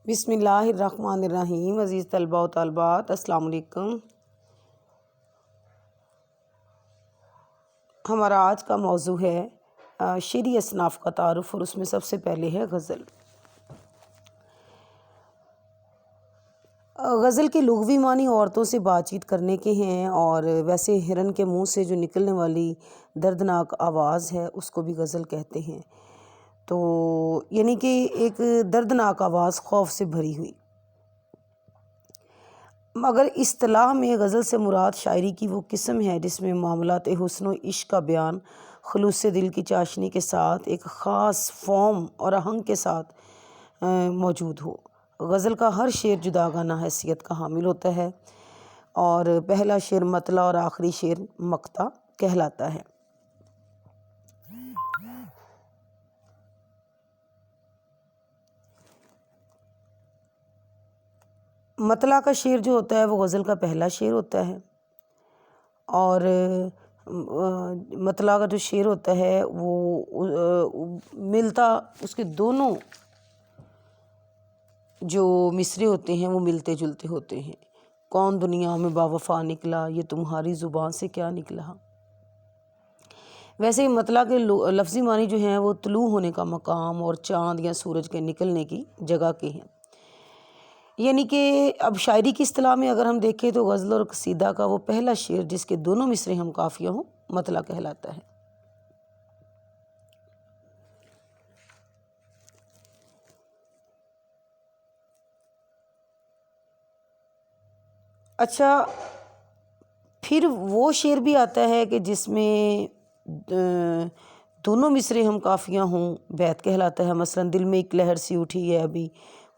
بسم اللہ الرحمن الرحیم۔ عزیز طلباء و طالبات، السلام علیکم۔ ہمارا آج کا موضوع ہے شعری اصناف کا تعارف، اور اس میں سب سے پہلے ہے غزل۔ غزل کے لغوی معنی عورتوں سے بات چیت کرنے کے ہیں، اور ویسے ہرن کے منہ سے جو نکلنے والی دردناک آواز ہے اس کو بھی غزل کہتے ہیں۔ تو یعنی کہ ایک دردناک آواز، خوف سے بھری ہوئی۔ مگر اصطلاح میں غزل سے مراد شاعری کی وہ قسم ہے جس میں معاملات حسن و عشق کا بیان خلوص دل کی چاشنی کے ساتھ ایک خاص فارم اور آہنگ کے ساتھ موجود ہو۔ غزل کا ہر شعر جداگانہ حیثیت کا حامل ہوتا ہے، اور پہلا شعر مطلع اور آخری شعر مقطع کہلاتا ہے۔ مطلع کا شعر جو ہوتا ہے وہ غزل کا پہلا شعر ہوتا ہے، اور مطلع کا جو شعر ہوتا ہے وہ ملتا، اس کے دونوں جو مصرے ہوتے ہیں وہ ملتے جلتے ہوتے ہیں۔ کون دنیا میں با وفا نکلا، یہ تمہاری زبان سے کیا نکلا۔ ویسے مطلع کے لفظی معنی جو ہیں وہ طلوع ہونے کا مقام اور چاند یا سورج کے نکلنے کی جگہ کے ہیں۔ یعنی کہ اب شاعری کی اصطلاح میں اگر ہم دیکھیں تو غزل اور قصیدہ کا وہ پہلا شعر جس کے دونوں مصرے ہم قافیہ ہوں مطلع کہلاتا ہے۔ اچھا، پھر وہ شعر بھی آتا ہے کہ جس میں دونوں مصرے ہم قافیہ ہوں، بیت کہلاتا ہے۔ مثلاً دل میں ایک لہر سی اٹھی ہے ابھی،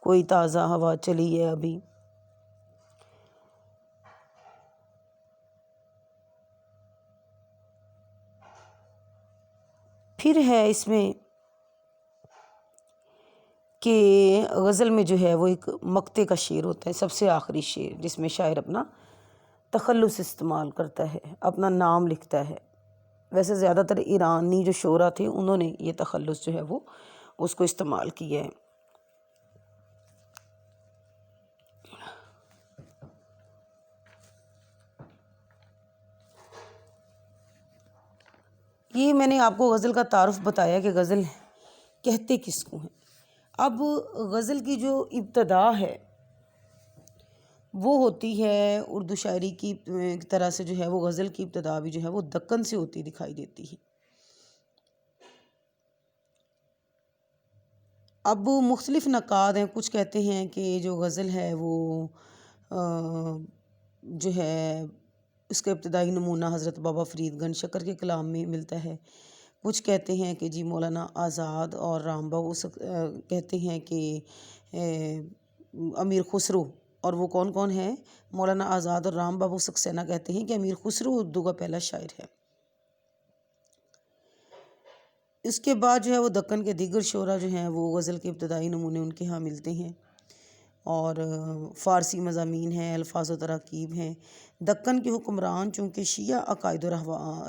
کوئی تازہ ہوا چلی ہے ابھی۔ پھر ہے اس میں کہ غزل میں جو ہے وہ ایک مقطع کا شعر ہوتا ہے، سب سے آخری شعر، جس میں شاعر اپنا تخلص استعمال کرتا ہے، اپنا نام لکھتا ہے۔ ویسے زیادہ تر ایرانی جو شعراء تھے انہوں نے یہ تخلص جو ہے وہ اس کو استعمال کیا ہے۔ یہ میں نے آپ کو غزل کا تعارف بتایا کہ غزل کہتے کس کو ہیں۔ اب غزل کی جو ابتدا ہے وہ ہوتی ہے اردو شاعری کی طرح سے، جو ہے وہ غزل کی ابتدا بھی جو ہے وہ دکن سے ہوتی دکھائی دیتی ہے۔ اب مختلف نقاد ہیں، کچھ کہتے ہیں کہ جو غزل ہے وہ جو ہے اس کا ابتدائی نمونہ حضرت بابا فرید گنج شکر کے کلام میں ملتا ہے۔ کچھ کہتے ہیں کہ جی مولانا آزاد اور رام بابو کہتے ہیں کہ امیر خسرو، اور وہ کون کون ہیں؟ مولانا آزاد اور رام بابو سکسینہ کہتے ہیں کہ امیر خسرو اردو کا پہلا شاعر ہے۔ اس کے بعد جو ہے وہ دکن کے دیگر شعراء جو ہیں وہ غزل کے ابتدائی نمونے ان کے ہاں ملتے ہیں، اور فارسی مضامین ہیں، الفاظ و تراکیب ہیں۔ دکن کے حکمران چونکہ شیعہ عقائد و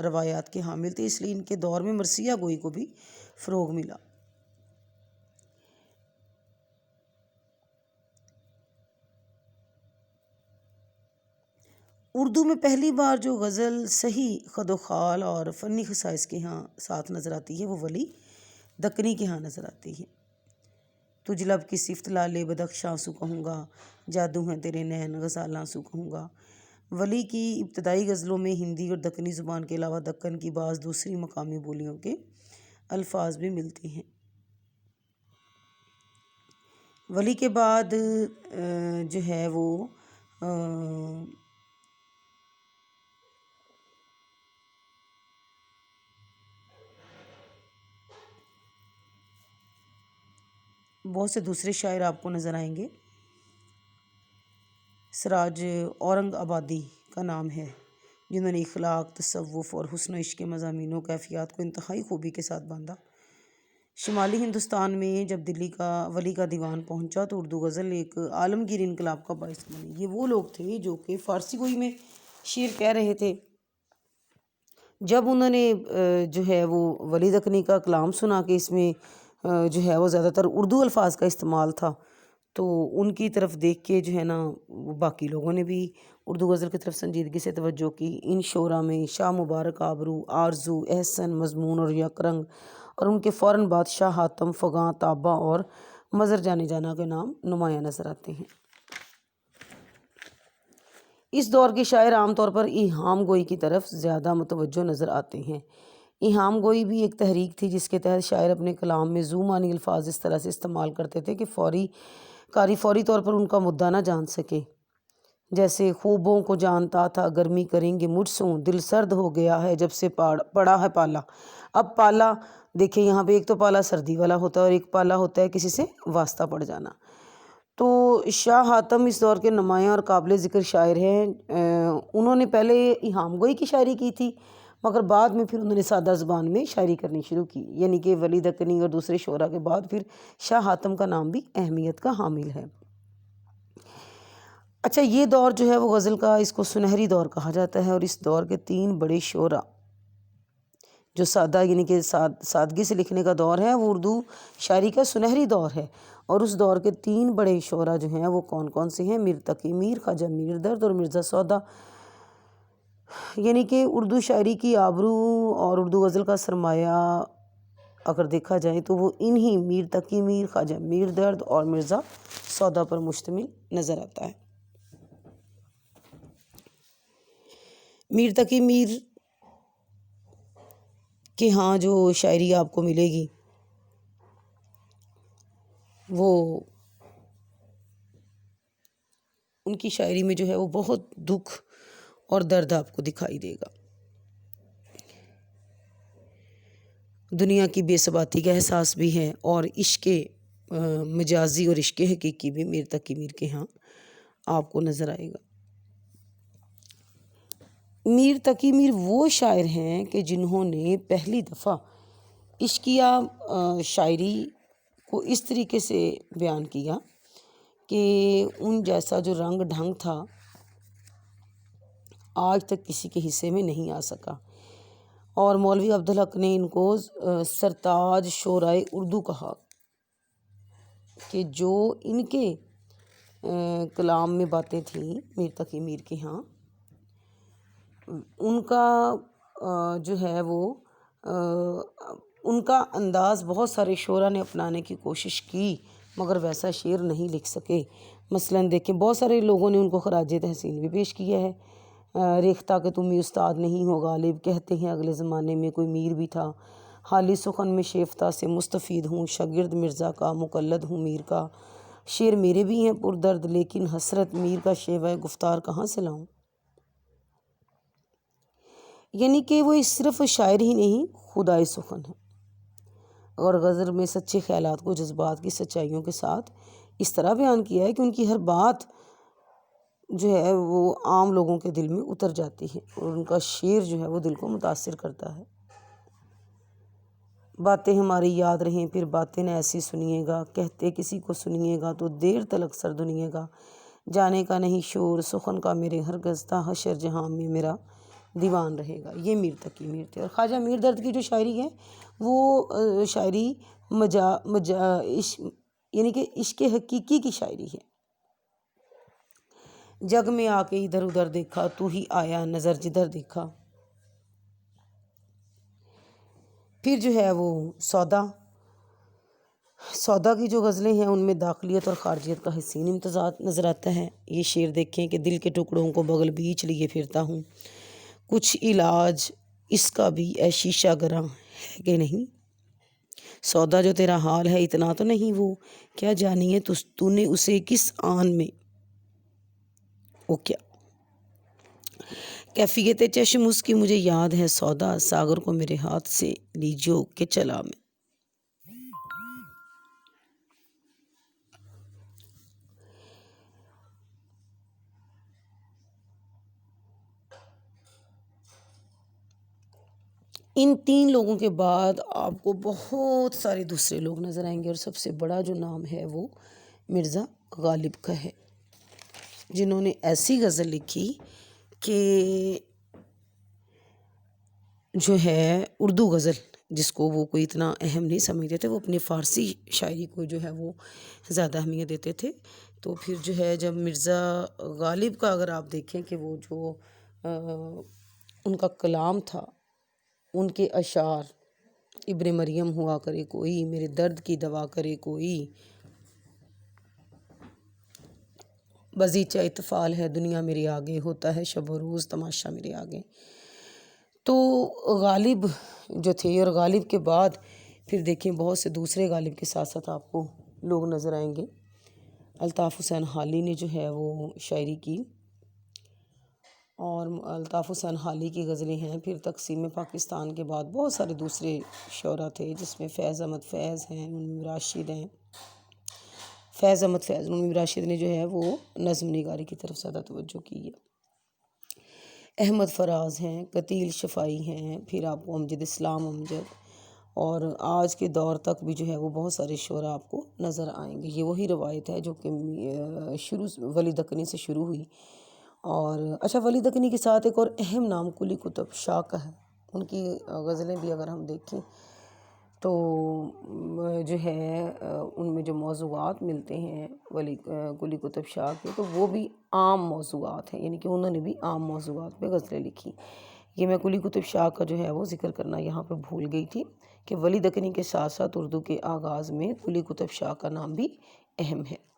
روایات کے حامل تھے، اس لیے ان کے دور میں مرثیہ گوئی کو بھی فروغ ملا۔ اردو میں پہلی بار جو غزل صحیح خد و خال اور فنی خصائص کے ہاں ساتھ نظر آتی ہے وہ ولی دکنی کے ہاں نظر آتی ہے۔ تجھ لب کی صفت لالے بدخش آنسو کہوں گا، جادو ہیں تیرے نین غزال آنسو کہوں گا۔ ولی کی ابتدائی غزلوں میں ہندی اور دکنی زبان کے علاوہ دکن کی بعض دوسری مقامی بولیوں کے الفاظ بھی ملتے ہیں۔ ولی کے بعد جو ہے وہ بہت سے دوسرے شاعر آپ کو نظر آئیں گے۔ سراج اورنگ آبادی کا نام ہے، جنہوں نے اخلاق، تصوف اور حسن و عشق کے مضامین و کیفیات کو انتہائی خوبی کے ساتھ باندھا۔ شمالی ہندوستان میں جب دلی کا ولی کا دیوان پہنچا تو اردو غزل ایک عالمگیر انقلاب کا باعث بنی۔ یہ وہ لوگ تھے جو کہ فارسی گوئی میں شعر کہہ رہے تھے۔ جب انہوں نے جو ہے وہ ولی دکنی کا کلام سنا کہ اس میں جو ہے وہ زیادہ تر اردو الفاظ کا استعمال تھا، تو ان کی طرف دیکھ کے جو ہے نا باقی لوگوں نے بھی اردو غزل کی طرف سنجیدگی سے توجہ کی۔ ان شعراء میں شاہ مبارک آبرو، آرزو، احسن، مضمون اور یک رنگ اور ان کے فوراً بعد شاہ حاتم، فغاں، طابہ اور مظہر جانے جانا کے نام نمایاں نظر آتے ہیں۔ اس دور کے شاعر عام طور پر ایہام گوئی کی طرف زیادہ متوجہ نظر آتے ہیں۔ ایہام گوئی بھی ایک تحریک تھی جس کے تحت شاعر اپنے کلام میں ذو معنی الفاظ اس طرح سے استعمال کرتے تھے کہ فوری طور پر ان کا مدعا نہ جان سکے، جیسے خوبوں کو جانتا تھا گرمی کریں گے مجھ سوں، دل سرد ہو گیا ہے جب سے پڑا ہے پالا۔ اب پالا دیکھیں یہاں پہ ایک تو پالا سردی والا ہوتا ہے اور ایک پالا ہوتا ہے کسی سے واسطہ پڑ جانا۔ تو شاہ حاتم اس دور کے نمایاں اور قابل ذکر شاعر ہیں۔ انہوں نے پہلے ایہام گوئی کی شاعری کی تھی مگر بعد میں پھر انہوں نے سادہ زبان میں شاعری کرنی شروع کی، یعنی کہ ولی دکنی اور دوسرے شعراء کے بعد پھر شاہ حاتم کا نام بھی اہمیت کا حامل ہے۔ اچھا، یہ دور جو ہے وہ غزل کا، اس کو سنہری دور کہا جاتا ہے، اور اس دور کے 3 بڑے شعراء جو سادہ یعنی کہ سادگی سے لکھنے کا دور ہے، وہ اردو شاعری کا سنہری دور ہے۔ اور اس دور کے 3 بڑے شعراء جو ہیں وہ کون کون سے ہیں؟ میر تقی میر، خواجہ میر درد اور مرزا سودا۔ یعنی کہ اردو شاعری کی آبرو اور اردو غزل کا سرمایہ اگر دیکھا جائے تو وہ انہی میر تقی میر، خواجہ میر درد اور مرزا سودا پر مشتمل نظر آتا ہے۔ میر تقی میر کے ہاں جو شاعری آپ کو ملے گی وہ ان کی شاعری میں جو ہے وہ بہت دکھ اور درد آپ کو دکھائی دے گا۔ دنیا کی بے ثباتی کا احساس بھی ہے اور عشق مجازی اور عشق حقیقی بھی میر تقی میر کے ہاں آپ کو نظر آئے گا۔ میر تقی میر وہ شاعر ہیں کہ جنہوں نے پہلی دفعہ عشقیہ شاعری کو اس طریقے سے بیان کیا کہ ان جیسا جو رنگ ڈھنگ تھا آج تک کسی کے حصے میں نہیں آ سکا، اور مولوی عبدالحق نے ان کو سرتاج شعرائے اردو کہا کہ جو ان کے کلام میں باتیں تھیں میر تقی میر کے ہاں، ان کا جو ہے وہ ان کا انداز بہت سارے شعراء نے اپنانے کی کوشش کی مگر ویسا شعر نہیں لکھ سکے۔ مثلاً دیکھیں بہت سارے لوگوں نے ان کو خراج تحسین بھی پیش کیا ہے۔ ریختہ کہ تم ہی استاد نہیں ہو غالب، کہتے ہیں اگلے زمانے میں کوئی میر بھی تھا، حالی سخن میں شیفتہ سے مستفید ہوں، شاگرد مرزا کا مقلد ہوں میر کا، شعر میرے بھی ہیں پردرد لیکن حسرت میر کا شیوہ گفتار کہاں سے لاؤں۔ یعنی کہ وہ صرف شاعر ہی نہیں، خدائے سخن ہے، اور غزل میں سچے خیالات کو جذبات کی سچائیوں کے ساتھ اس طرح بیان کیا ہے کہ ان کی ہر بات جو ہے وہ عام لوگوں کے دل میں اتر جاتی ہے اور ان کا شعر جو ہے وہ دل کو متاثر کرتا ہے۔ باتیں ہماری یاد رہیں پھر باتیں نہ ایسی سنیے گا، کہتے کسی کو سنیے گا تو دیر تلک سر دنیے گا، جانے کا نہیں شور سخن کا میرے ہرگز تا حشر جہاں میں میرا دیوان رہے گا۔ یہ میر تقی میر تھے۔ اور خواجہ میر درد کی جو شاعری ہے وہ شاعری یعنی کہ عشق حقیقی کی شاعری ہے۔ جگ میں آ کے ادھر ادھر دیکھا، تو ہی آیا نظر جدھر دیکھا۔ پھر جو ہے وہ سودا کی جو غزلیں ہیں ان میں داخلیت اور خارجیت کا حسین امتزاج نظر آتا ہے۔ یہ شعر دیکھیں کہ دل کے ٹکڑوں کو بغل بیچ لیے پھرتا ہوں، کچھ علاج اس کا بھی اے شیشہ گراں ہے کہ نہیں، سودا جو تیرا حال ہے اتنا تو نہیں وہ، کیا جانی ہے تو نے اسے کس آن میں، وہ کیا کیفیت چشم اس کی مجھے یاد ہے سودا، ساغر کو میرے ہاتھ سے لیجو کہ چلا میں۔ ان 3 لوگوں کے بعد آپ کو بہت سارے دوسرے لوگ نظر آئیں گے اور سب سے بڑا جو نام ہے وہ مرزا غالب کا ہے، جنہوں نے ایسی غزل لکھی کہ جو ہے اردو غزل جس کو وہ کوئی اتنا اہم نہیں سمجھتے تھے، وہ اپنی فارسی شاعری کو جو ہے وہ زیادہ اہمیت دیتے تھے۔ تو پھر جو ہے جب مرزا غالب کا اگر آپ دیکھیں کہ وہ جو ان کا کلام تھا، ان کے اشعار، ابن مریم ہوا کرے کوئی، میرے درد کی دوا کرے کوئی، بازیچہ اطفال ہے دنیا میرے آگے، ہوتا ہے شب و روز تماشا میرے آگے۔ تو غالب جو تھے، اور غالب کے بعد پھر دیکھیں بہت سے دوسرے غالب کے ساتھ ساتھ آپ کو لوگ نظر آئیں گے۔ الطاف حسین حالی نے جو ہے وہ شاعری کی، اور الطاف حسین حالی کی غزلیں ہیں۔ پھر تقسیم پاکستان کے بعد بہت سارے دوسرے شعراء تھے، جس میں فیض احمد فیض ہیں، نونی راشد ہیں۔ فیض احمد فیض، نونی راشد نے جو ہے وہ نظم نگاری کی طرف زیادہ توجہ کی ہے۔ احمد فراز ہیں، قتیل شفائی ہیں، پھر آپ کو امجد اسلام امجد، اور آج کے دور تک بھی جو ہے وہ بہت سارے شعراء آپ کو نظر آئیں گے۔ یہ وہی روایت ہے جو کہ شروع ولی دکنی سے شروع ہوئی۔ اور اچھا، ولی دکنی کے ساتھ ایک اور اہم نام قلی قطب شاہ کا ہے۔ ان کی غزلیں بھی اگر ہم دیکھیں تو جو ہے ان میں جو موضوعات ملتے ہیں قلی قطب شاہ کے، تو وہ بھی عام موضوعات ہیں، یعنی کہ انہوں نے بھی عام موضوعات پہ غزلیں لکھی۔ یہ میں قلی قطب شاہ کا جو ہے وہ ذکر کرنا یہاں پہ بھول گئی تھی کہ ولی دکنی کے ساتھ ساتھ اردو کے آغاز میں قلی قطب شاہ کا نام بھی اہم ہے۔